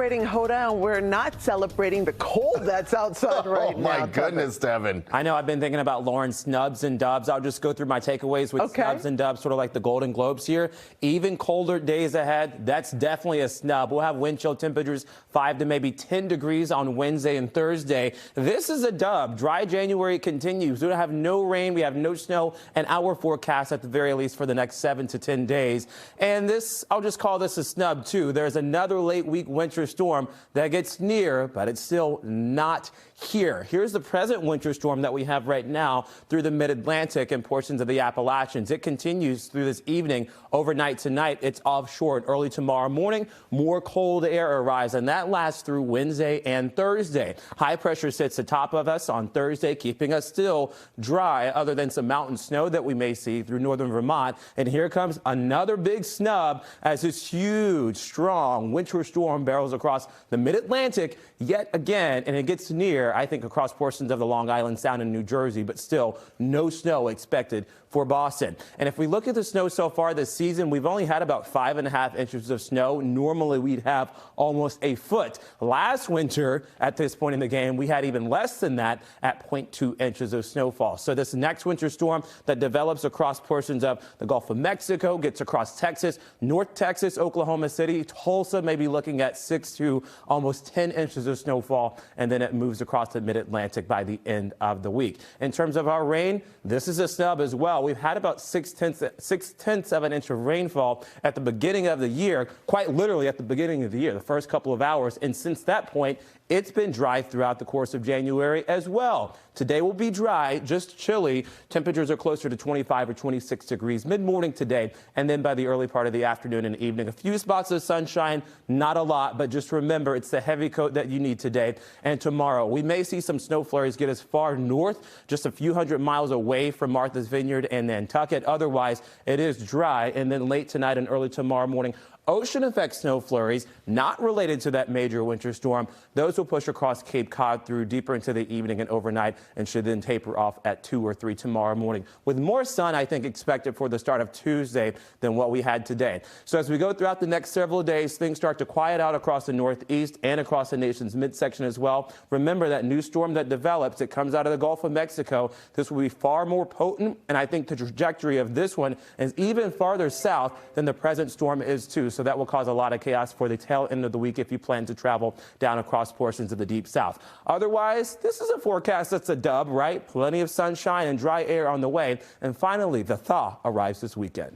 celebrating Hoda, and we're not celebrating the cold that's outside right now. Oh, my goodness, Devin. I know I've been thinking about Lauren's snubs and dubs. I'll just go through my takeaways with snubs and dubs, sort of like the Golden Globes here. Even colder days ahead, that's definitely a snub. We'll have wind chill temperatures 5 to maybe 10 degrees on Wednesday and Thursday. This is a dub. Dry January continues. We don't have no rain. We have no snow, and our forecast at the very least for the next 7 to 10 days. And this, I'll just call this a snub too. There's another late week winter storm that gets near, but it's still not here. Here's the present winter storm that we have right now through the mid-Atlantic and portions of the Appalachians. It continues through this evening. Overnight tonight, it's offshore, and early tomorrow morning, more cold air arrives, and that lasts through Wednesday and Thursday. High pressure sits atop of us on Thursday, keeping us still dry, other than some mountain snow that we may see through northern Vermont. And here comes another big snub as this huge, strong winter storm barrels across the mid-Atlantic yet again, and it gets near, I think, across portions of the Long Island Sound in New Jersey, but still no snow expected for Boston. And if we look at the snow so far this season, we've only had about 5.5 inches of snow. Normally we'd have almost a foot. Last winter, at this point in the game, we had even less than that at 0.2 inches of snowfall. So this next winter storm that develops across portions of the Gulf of Mexico, gets across Texas, North Texas, Oklahoma City, Tulsa may be looking at 6 to almost 10 inches of snowfall, and then it moves across the mid-Atlantic by the end of the week. In terms of our rain, this is a snub as well. We've had about 6/10 of an inch of rainfall at the beginning of the year, quite literally at the beginning of the year, the first couple of hours. And since that point, it's been dry throughout the course of January as well. Today will be dry, just chilly. Temperatures are closer to 25 or 26 degrees mid-morning today, and then by the early part of the afternoon and evening, a few spots of sunshine, not a lot, but just remember it's the heavy coat that you need today and tomorrow. We may see some snow flurries get as far north, just a few hundred miles away from Martha's Vineyard and Nantucket. Otherwise, it is dry, and then late tonight and early tomorrow morning, ocean effect snow flurries, not related to that major winter storm. Those will push across Cape Cod through deeper into the evening and overnight, and should then taper off at 2 or 3 tomorrow morning, with more sun, I think, expected for the start of Tuesday than what we had today. So as we go throughout the next several days, things start to quiet out across the northeast and across the nation's midsection as well. Remember that new storm that develops, it comes out of the Gulf of Mexico. This will be far more potent, and I think the trajectory of this one is even farther south than the present storm is too. So that will cause a lot of chaos for the tail end of the week if you plan to travel down across portions of the deep south. Otherwise, this is a forecast that's a dub, right? Plenty of sunshine and dry air on the way. And finally, the thaw arrives this weekend.